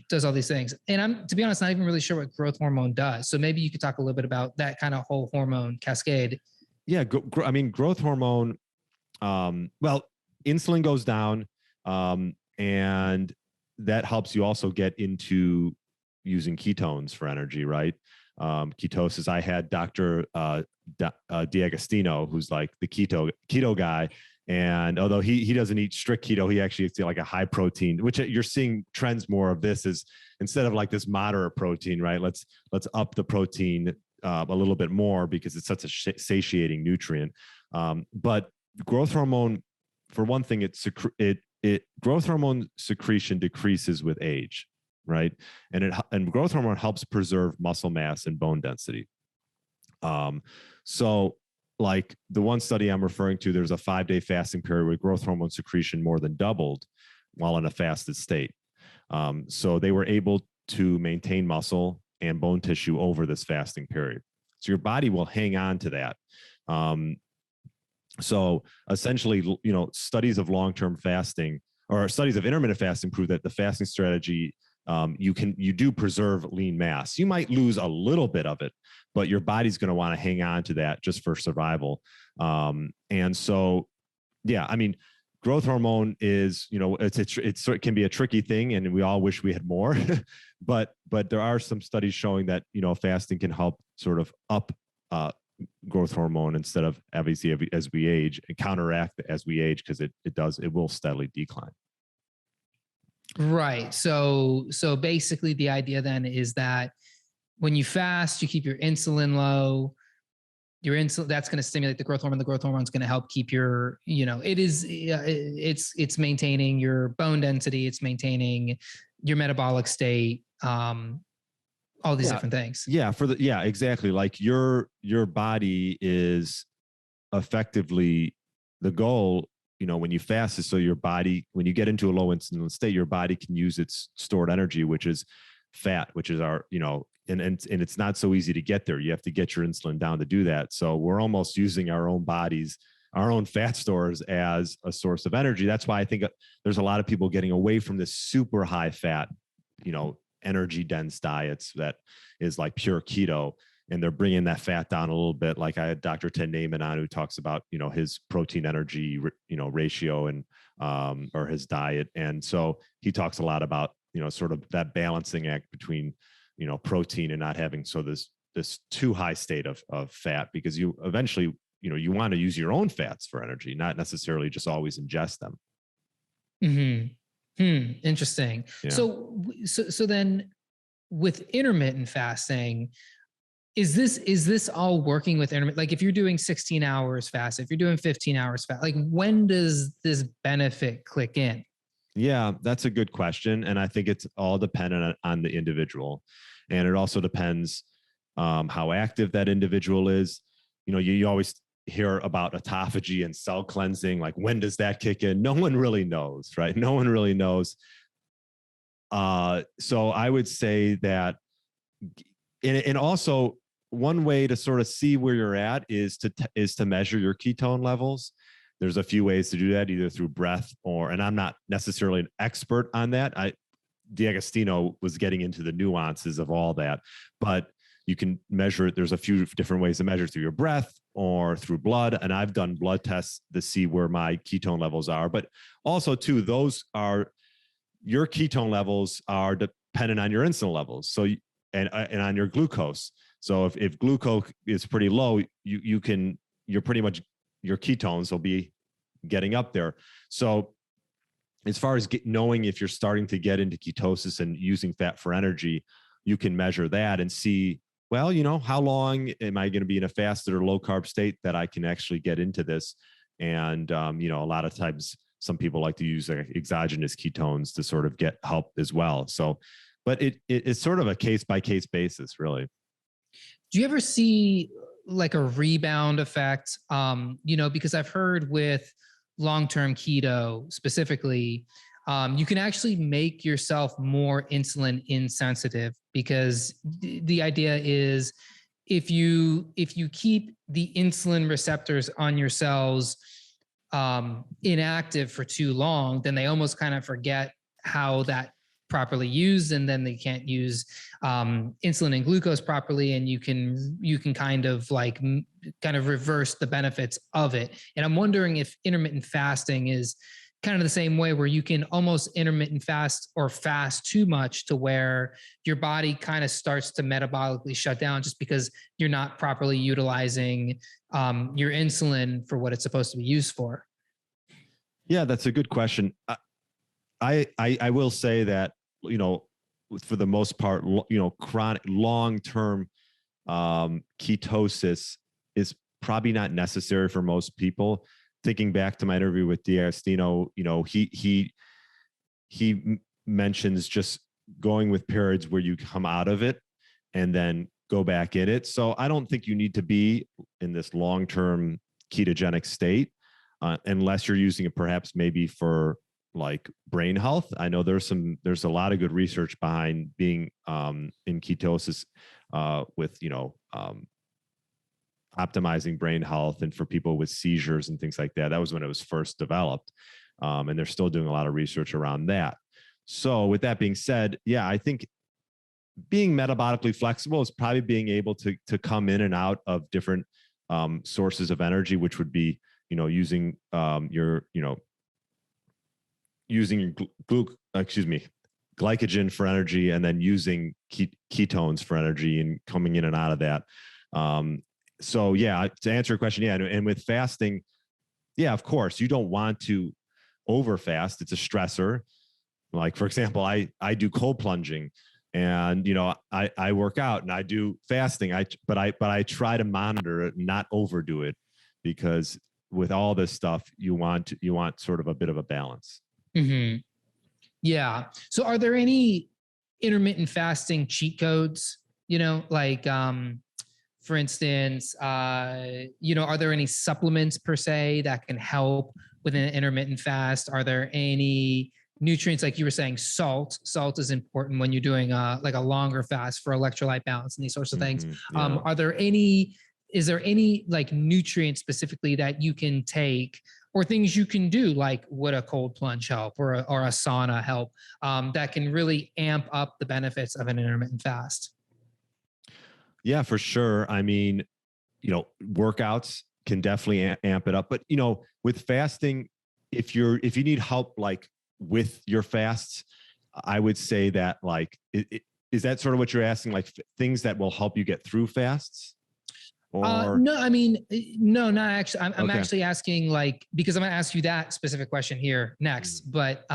does all these things. And I'm, to be honest, not even really sure what growth hormone does. So maybe you could talk a little bit about that kind of whole hormone cascade. Yeah. I mean, growth hormone, well, insulin goes down, and that helps you also get into using ketones for energy, right? Ketosis. I had Dr. D'Agostino, who's like the keto guy. And although he doesn't eat strict keto, he actually eats like a high protein, which you're seeing trends more of. This is, instead of like this moderate protein, right? Let's up the protein a little bit more, because it's such a satiating nutrient. But growth hormone, for one thing, growth hormone secretion decreases with age, right? And growth hormone helps preserve muscle mass and bone density. So like the one study I'm referring to, there's a 5-day fasting period where growth hormone secretion more than doubled while in a fasted state. So they were able to maintain muscle and bone tissue over this fasting period. So your body will hang on to that. So essentially, studies of long-term fasting or studies of intermittent fasting prove that the fasting strategy you do preserve lean mass. You might lose a little bit of it, but your body's going to want to hang on to that just for survival. And so, yeah, I mean, growth hormone is, it can be a tricky thing, and we all wish we had more, but there are some studies showing that, fasting can help sort of up growth hormone instead of obviously as we age, and counteract as we age, because it will steadily decline. Right. So basically the idea then is that when you fast, you keep your insulin low. Your insulin, that's going to stimulate the growth hormone. The growth hormone is going to help keep your, it's maintaining your bone density. It's maintaining your metabolic state. All these different things. Yeah. Exactly. Like your body is effectively the goal, when you fast, is so your body, when you get into a low insulin state, your body can use its stored energy, which is fat, which is our, and it's not so easy to get there. You have to get your insulin down to do that. So we're almost using our own bodies, our own fat stores as a source of energy. That's why I think there's a lot of people getting away from this super high fat, energy dense diets that is like pure keto, and they're bringing that fat down a little bit. Like I had Dr. Ted Naiman on, who talks about, his protein energy, ratio and, or his diet. And so he talks a lot about, sort of that balancing act between, protein and not having this too high state of fat, because you eventually, you want to use your own fats for energy, not necessarily just always ingest them. Interesting. Yeah. So then with intermittent fasting, is this all working with intermittent? Like if you're doing 16 hours fast, if you're doing 15 hours fast, like when does this benefit click in? Yeah, that's a good question. And I think it's all dependent on the individual. And it also depends how active that individual is. You always hear about autophagy and cell cleansing. Like, when does that kick in? No one really knows, right? No one really knows. So I would say that, and also one way to sort of see where you're at is to measure your ketone levels. There's a few ways to do that, either through breath and I'm not necessarily an expert on that. D'Agostino was getting into the nuances of all that, but you can measure it. There's a few different ways to measure, through your breath or through blood. And I've done blood tests to see where my ketone levels are, but also too, your ketone levels are dependent on your insulin levels. So, and on your glucose. So if glucose is pretty low, you're pretty much, your ketones will be getting up there. So as far as knowing if you're starting to get into ketosis and using fat for energy, you can measure that and see, well, how long am I going to be in a fasted or low carb state that I can actually get into this? And, a lot of times some people like to use exogenous ketones to sort of get help as well. So, but it's sort of a case by case basis, really. Do you ever see like a rebound effect? Because I've heard with long-term keto specifically, you can actually make yourself more insulin insensitive, because the idea is if you keep the insulin receptors on your cells inactive for too long, then they almost kind of forget how that properly used, and then they can't use insulin and glucose properly, and you can kind of reverse the benefits of it. And I'm wondering if intermittent fasting is kind of the same way, where you can almost intermittent fast or fast too much to where your body kind of starts to metabolically shut down, just because you're not properly utilizing your insulin for what it's supposed to be used for. Yeah, that's a good question. I will say that, for the most part, chronic long-term ketosis is probably not necessary for most people. Thinking back to my interview with D'Agostino, he mentions just going with periods where you come out of it and then go back in it. So I don't think you need to be in this long-term ketogenic state unless you're using it perhaps maybe for like brain health. I know there's a lot of good research behind being in ketosis with, optimizing brain health and for people with seizures and things like that. That was when it was first developed. And they're still doing a lot of research around that. So with that being said, yeah, I think being metabolically flexible is probably being able to come in and out of different sources of energy, which would be, using using glycogen for energy, and then using ketones for energy and coming in and out of that. So yeah, to answer your question, yeah, and with fasting, yeah, of course, you don't want to over fast. It's a stressor. Like, for example, I do cold plunging, and I work out and I do fasting. But I try to monitor it and not overdo it, because with all this stuff, you want sort of a bit of a balance. Mm-hmm. Yeah. So are there any intermittent fasting cheat codes, for instance, are there any supplements per se that can help with an intermittent fast? Are there any nutrients, like you were saying, salt is important when you're doing like a longer fast for electrolyte balance and these sorts of things. Yeah. Is there any like nutrient specifically that you can take, or things you can do, like would a cold plunge help, or a sauna help, that can really amp up the benefits of an intermittent fast? Yeah, for sure. I mean, workouts can definitely amp it up, but with fasting, if you need help like with your fasts, I would say that like, is that sort of what you're asking? Like things that will help you get through fasts? Or no, I mean, no, not actually. I'm okay. actually asking, like, because I'm going to ask you that specific question here next, but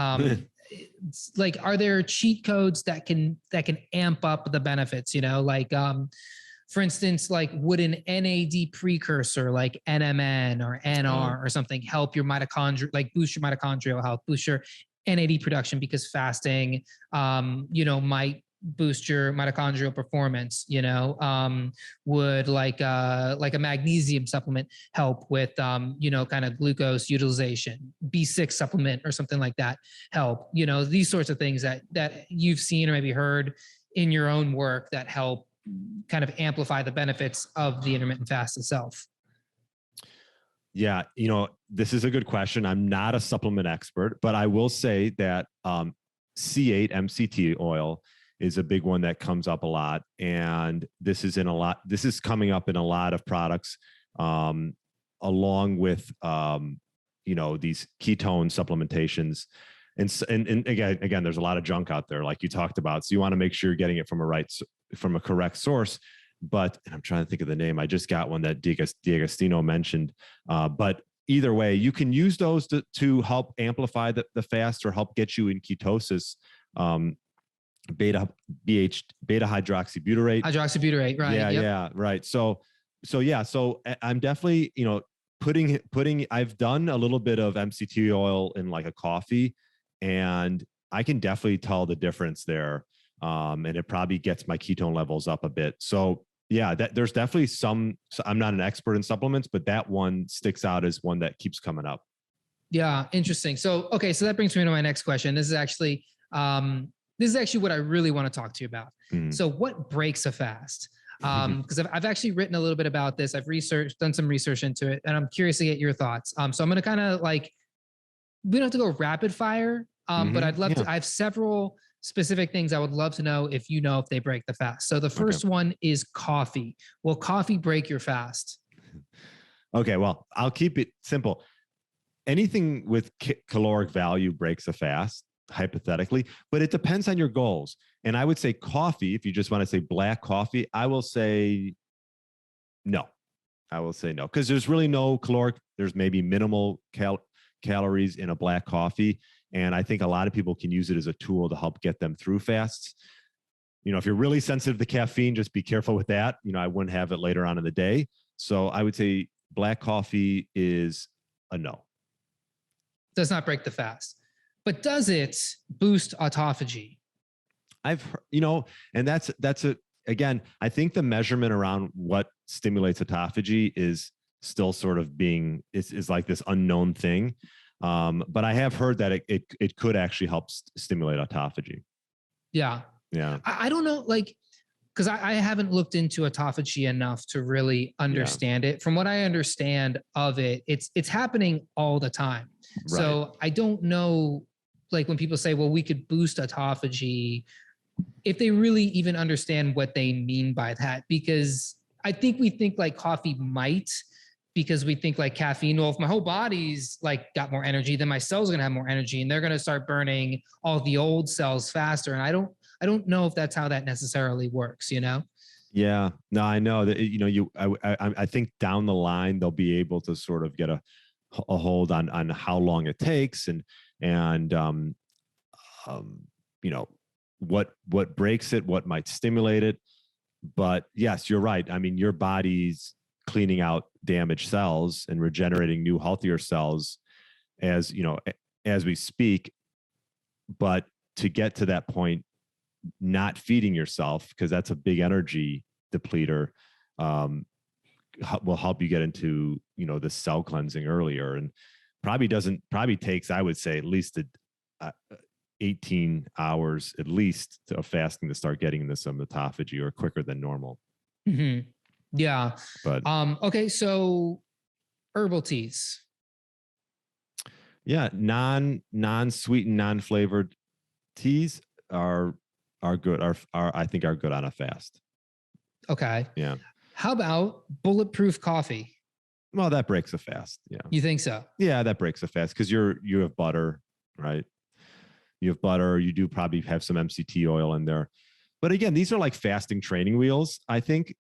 it's like, are there cheat codes that can amp up the benefits, for instance, like would an NAD precursor like NMN or NR or something help your mitochondria, like boost your mitochondrial health, boost your NAD production, because fasting, might boost your mitochondrial performance? Would like a magnesium supplement help with, kind of glucose utilization? B6 supplement or something like that help? These sorts of things that you've seen or maybe heard in your own work that help kind of amplify the benefits of the intermittent fast itself. Yeah, this is a good question. I'm not a supplement expert, but I will say that C8 MCT oil is a big one that comes up a lot. And this is coming up in a lot of products, along with, these ketone supplementations. And again, there's a lot of junk out there, like you talked about. So you want to make sure you're getting it from a correct source. But, and I'm trying to think of the name. I just got one that D'Agostino mentioned. But either way, you can use those to help amplify the fast or help get you in ketosis. Beta hydroxybutyrate. Hydroxybutyrate, right? Yeah, right. So I'm definitely, I've done a little bit of MCT oil in like a coffee, and I can definitely tell the difference there. And it probably gets my ketone levels up a bit. So yeah, there's definitely some. So I'm not an expert in supplements, but that one sticks out as one that keeps coming up. Yeah, interesting. So that brings me to my next question. This is actually what I really want to talk to you about. So what breaks a fast? Because I've actually written a little bit about this. I've done some research into it, and I'm curious to get your thoughts. So I'm going to kind of we don't have to go rapid fire, but I'd love to. I have several specific things I would love to know if if they break the fast. So the first one is coffee. Will coffee break your fast? Okay, well, I'll keep it simple. Anything with caloric value breaks a fast, hypothetically, but it depends on your goals. And I would say coffee, if you just want to say black coffee, I will say no. Because there's really no caloric. There's maybe minimal calories in a black coffee. And I think a lot of people can use it as a tool to help get them through fasts. If you're really sensitive to caffeine, just be careful with that. I wouldn't have it later on in the day. So I would say black coffee is a no. Does not break the fast. But does it boost autophagy? I've heard, and again, I think the measurement around what stimulates autophagy is still sort of is like this unknown thing. But I have heard that it could actually help stimulate autophagy. Yeah. Yeah. I don't know, because I haven't looked into autophagy enough to really understand it. From what I understand of it, it's happening all the time. Right. So I don't know like when people say, well, we could boost autophagy, if they really even understand what they mean by that, because I think we think like coffee might, because we think like caffeine, well, if my whole body's like got more energy, then my cells are gonna have more energy and they're gonna start burning all the old cells faster. And I don't know if that's how that necessarily works, you know? Yeah, no, I know that, I think down the line, they'll be able to sort of get a hold on how long it takes and you know, what breaks it, what might stimulate it. But yes, you're right. I mean, your body's cleaning out damaged cells and regenerating new, healthier cells as, as we speak. But to get to that point, not feeding yourself, because that's a big energy depleter, will help you get into, the cell cleansing earlier, and probably takes, I would say, at least 18 hours at least of fasting to start getting into some autophagy, or quicker than normal. Mm-hmm. Yeah. But okay. So herbal teas. Yeah, non-sweetened, non-flavored teas are good. Are I think are good on a fast. Okay. Yeah. How about bulletproof coffee? Well, that breaks a fast. Yeah. You think so? Yeah, that breaks a fast because you have butter, right? You have butter. You do probably have some MCT oil in there. But again, these are like fasting training wheels. I think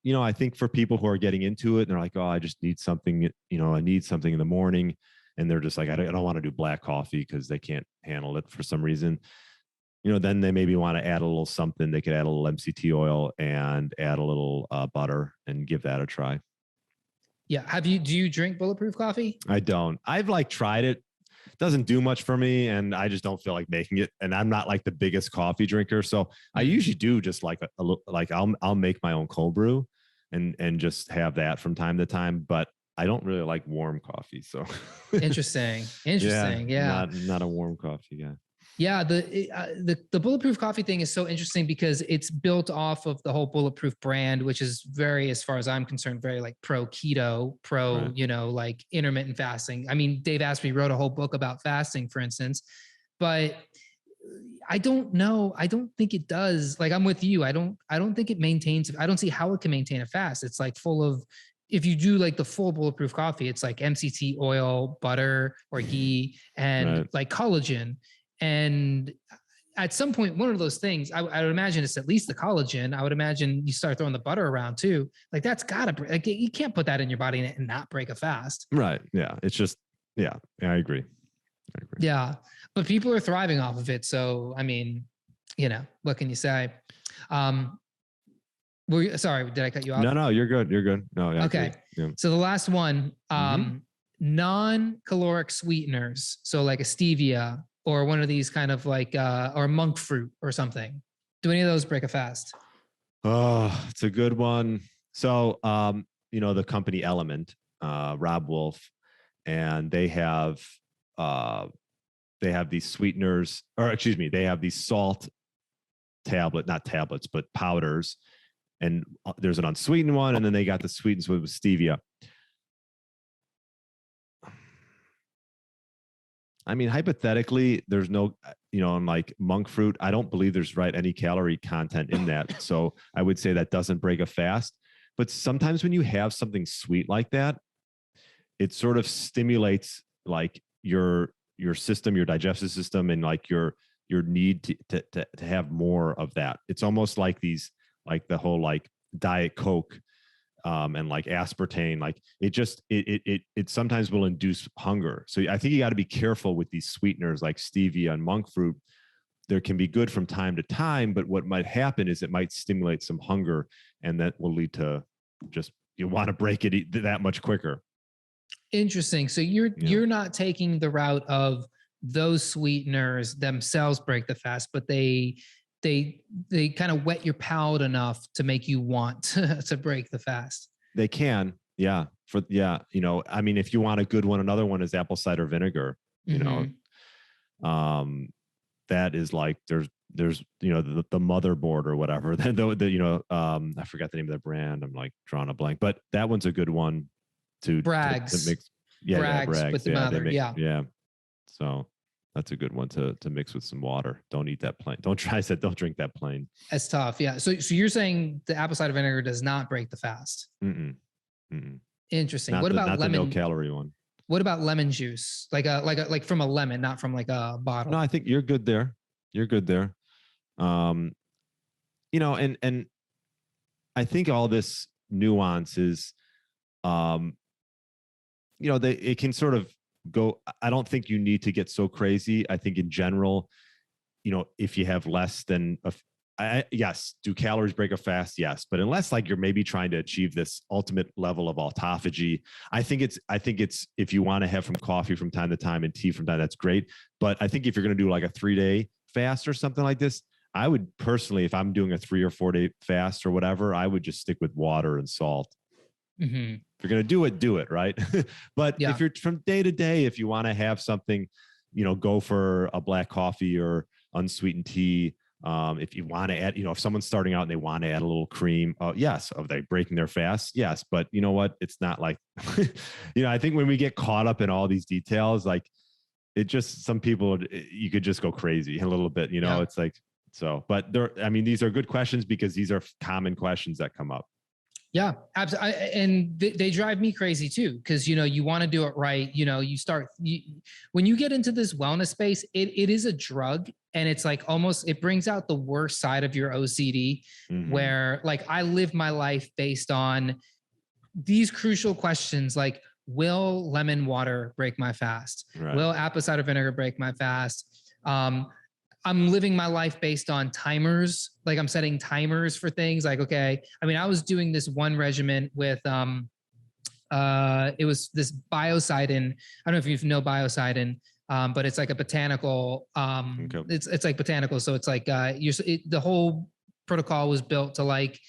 for people who are getting into it, and they're like, oh, I just need something, I need something in the morning. And they're just like, I don't want to do black coffee because they can't handle it for some reason. Then they maybe want to add a little something. They could add a little MCT oil and add a little butter and give that a try. Yeah. Do you drink bulletproof coffee? I don't. I've tried it. It doesn't do much for me, and I just don't feel like making it. And I'm not like the biggest coffee drinker, so I usually do just like I'll make my own cold brew and just have that from time to time. But I don't really like warm coffee. So interesting. Yeah. Not a warm coffee guy. Yeah, the bulletproof coffee thing is so interesting because it's built off of the whole Bulletproof brand, which is very, as far as I'm concerned, very like pro keto, right. Like intermittent fasting. I mean, Dave Asprey wrote a whole book about fasting, for instance, but I don't know. I don't think it does. Like, I'm with you. I don't think it maintains. I don't see how it can maintain a fast. It's like full of, if you do like the full bulletproof coffee, it's like MCT oil, butter or ghee, and right. like collagen. And at some point, one of those things, I would imagine it's at least the collagen. I would imagine you start throwing the butter around too. Like that's gotta break. Like you can't put that in your body and not break a fast. Right. Yeah. It's just, yeah, I agree. Yeah. But people are thriving off of it. So, I mean, what can you say? Sorry, did I cut you off? No, you're good. You're good. No. Yeah, okay. Yeah. So the last one, non-caloric sweeteners. So like a stevia, or one of these kind of like, or monk fruit or something. Do any of those break a fast? Oh, it's a good one. So, the company Element, Rob Wolf, and they have these sweeteners, or excuse me, they have these salt not tablets, but powders. And there's an unsweetened one, and then they got the sweetened with stevia. I mean, hypothetically, there's no, on like monk fruit, I don't believe there's any calorie content in that. So I would say that doesn't break a fast. But sometimes when you have something sweet like that, it sort of stimulates like your system, your digestive system, and like your need to have more of that. It's almost like like the whole like Diet Coke and like aspartame, like it sometimes will induce hunger. So I think you got to be careful with these sweeteners like stevia and monk fruit. There can be good from time to time, but what might happen is it might stimulate some hunger, and that will lead to just, you want to break it that much quicker. Interesting. So you're not taking the route of those sweeteners themselves break the fast, but they kind of wet your palate enough to make you want to break the fast. They can. Yeah. I mean, if you want a good one, another one is apple cider vinegar, that is like, there's the motherboard or whatever. I forgot the name of the brand. I'm like drawing a blank, but that one's a good one to Bragg's. to mix. Yeah. Bragg's with the mother. Yeah. So That's a good one to mix with some water. Don't eat that plain. Don't drink that plain. That's tough. Yeah. So you're saying the apple cider vinegar does not break the fast? Mm-mm. Mm-mm. Interesting. Not What about not lemon? the no calorie one. What about lemon juice? Like from a lemon, not from like a bottle. No, I think you're good there. You're good there. And I think all this nuance is, it can sort of go. I don't think you need to get so crazy. I think in general, if you have less than yes, do calories break a fast? Yes, but unless like you're maybe trying to achieve this ultimate level of autophagy, I think it's if you want to have some coffee from time to time and tea from time, that's great. But I think if you're going to do like a 3-day fast or something like this, I would personally, if I'm doing a 3 or 4 day fast or whatever, I would just stick with water and salt. Mm-hmm. If you're going to do it, right? But if you're from day to day, if you want to have something, go for a black coffee or unsweetened tea. If you want to add, if someone's starting out and they want to add a little cream, yes. Are they breaking their fast? Yes. But you know what? It's not like, I think when we get caught up in all these details, like it just, some people, you could just go crazy a little bit, it's like, so, but these are good questions because these are common questions that come up. Yeah, absolutely. And they drive me crazy too. Cause you want to do it right. When you get into this wellness space, it is a drug, and it's like almost, it brings out the worst side of your OCD, where like I live my life based on these crucial questions. Like, will lemon water break my fast? Right. Will apple cider vinegar break my fast? I'm living my life based on timers. Like I'm setting timers for things like, okay. I was doing this one regimen with, it was this Biocidin. I don't know if you know Biocidin, but it's like a botanical, okay. It's like botanical. So it's like, the whole protocol was built to like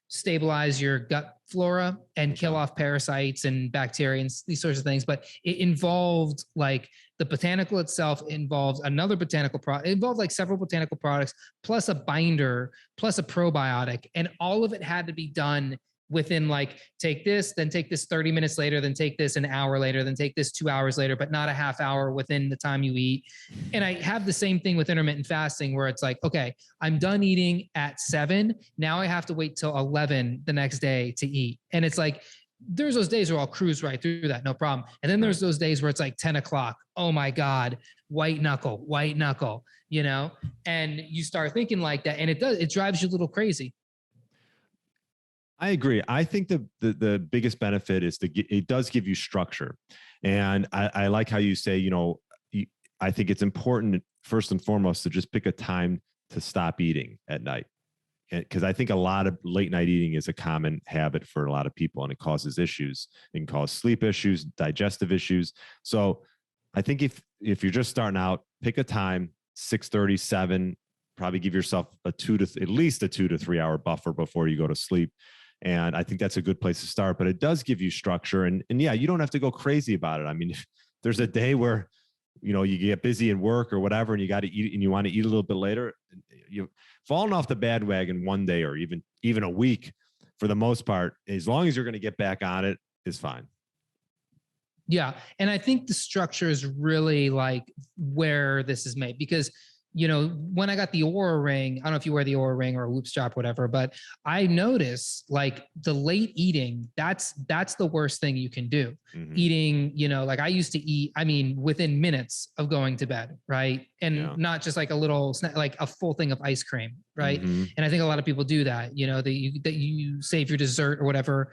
stabilize your gut flora and kill off parasites and bacteria and these sorts of things. But it involved like the botanical itself involves another botanical product. It involved like several botanical products, plus a binder, plus a probiotic. And all of it had to be done within like, take this, then take this 30 minutes later, then take this an hour later, then take this 2 hours later, but not a half hour within the time you eat. And I have the same thing with intermittent fasting where it's like, okay, I'm done eating at 7. Now I have to wait till 11 the next day to eat. And it's like, there's those days where I'll cruise right through that, no problem. And then there's those days where it's like 10 o'clock. Oh my God, white knuckle, and you start thinking like that. And it drives you a little crazy. I agree. I think the biggest benefit is it does give you structure. And I like how you say, I think it's important first and foremost to just pick a time to stop eating at night. Because I think a lot of late night eating is a common habit for a lot of people, and it causes issues. It can cause sleep issues, digestive issues. So I think if you're just starting out, pick a time, 6:30, 7, probably give yourself at least a 2 to 3 hour buffer before you go to sleep. And I think that's a good place to start, but it does give you structure. And yeah, you don't have to go crazy about it. If there's a day where, you get busy in work or whatever, and you got to eat and you want to eat a little bit later, you've fallen off the bandwagon one day or even a week, for the most part, as long as you're going to get back on it, is fine. Yeah. And I think the structure is really like where this is made, because when I got the Oura ring, I don't know if you wear the Oura ring or a loop strap, whatever, but I notice like the late eating, that's the worst thing you can do. Mm-hmm. Eating, like I used to eat, within minutes of going to bed. Right. And not just like a little snack, like a full thing of ice cream. Right. Mm-hmm. And I think a lot of people do that, that you save your dessert or whatever.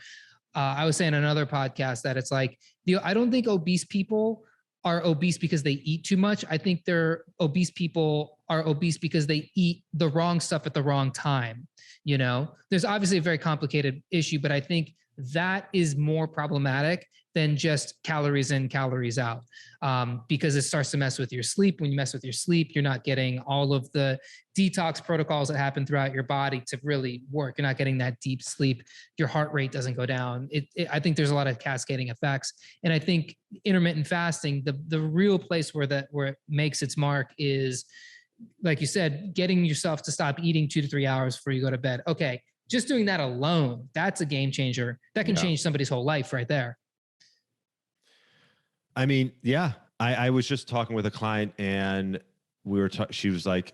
I was saying on another podcast that it's like, I don't think obese people are obese because they eat too much. I think people are obese because they eat the wrong stuff at the wrong time. There's obviously a very complicated issue, but I think that is more problematic than just calories in, calories out, because it starts to mess with your sleep. When you mess with your sleep, you're not getting all of the detox protocols that happen throughout your body to really work. You're not getting that deep sleep. Your heart rate doesn't go down. I think there's a lot of cascading effects. And I think intermittent fasting, the real place where it makes its mark is, like you said, getting yourself to stop eating 2 to 3 hours before you go to bed. Okay, just doing that alone, that's a game changer. That can change somebody's whole life right there. Yeah. I was just talking with a client and she was like,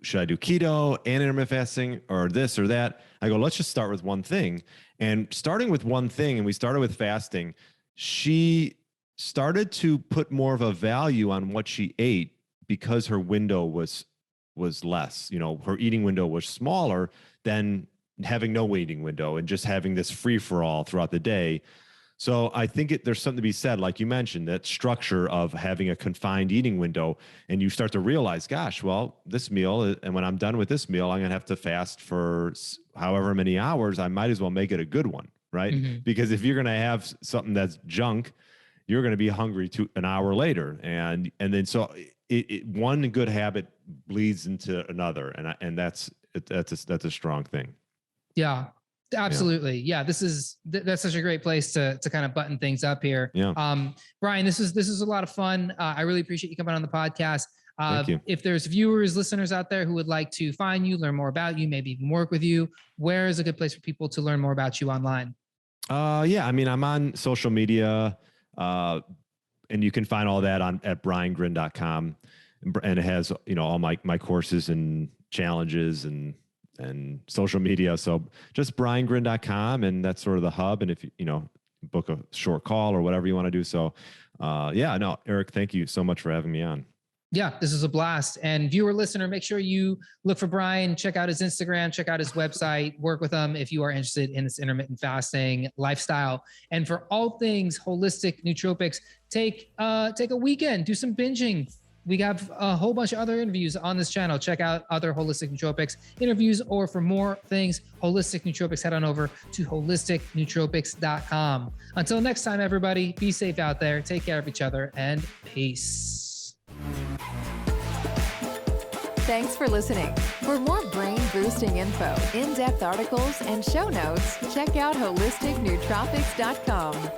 should I do keto and intermittent fasting or this or that? I go, let's just start with one thing. And starting with one thing, and we started with fasting, she started to put more of a value on what she ate because her window was less. Her eating window was smaller than having no eating window and just having this free for all throughout the day. So I think there's something to be said, like you mentioned, that structure of having a confined eating window, and you start to realize, gosh, well, this meal, and when I'm done with this meal, I'm going to have to fast for however many hours. I might as well make it a good one, right? Mm-hmm. Because if you're going to have something that's junk, you're going to be hungry an hour later. And then so one good habit bleeds into another. And that's a strong thing. Yeah, absolutely. Yeah. That's such a great place to kind of button things up here. Yeah. Brian, this is a lot of fun. I really appreciate you coming on the podcast. Thank you. If there's viewers, listeners out there who would like to find you, learn more about you, maybe even work with you, where is a good place for people to learn more about you online? Yeah. I mean, I'm on social media, and you can find all that at briangryn.com, and it has, all my courses and challenges and social media. So just briangryn.com, and that's sort of the hub. And if book a short call or whatever you want to do. So, Eric, thank you so much for having me on. Yeah, this is a blast. And viewer, listener, make sure you look for Brian, check out his Instagram, check out his website, work with him if you are interested in this intermittent fasting lifestyle. And for all things holistic nootropics, take a weekend, do some binging. We have a whole bunch of other interviews on this channel. Check out other Holistic Nootropics interviews, or for more things Holistic Nootropics, head on over to holisticnootropics.com. Until next time, everybody, be safe out there, take care of each other, and peace. Thanks for listening. For more brain-boosting info, in-depth articles, and show notes, check out holisticnootropics.com.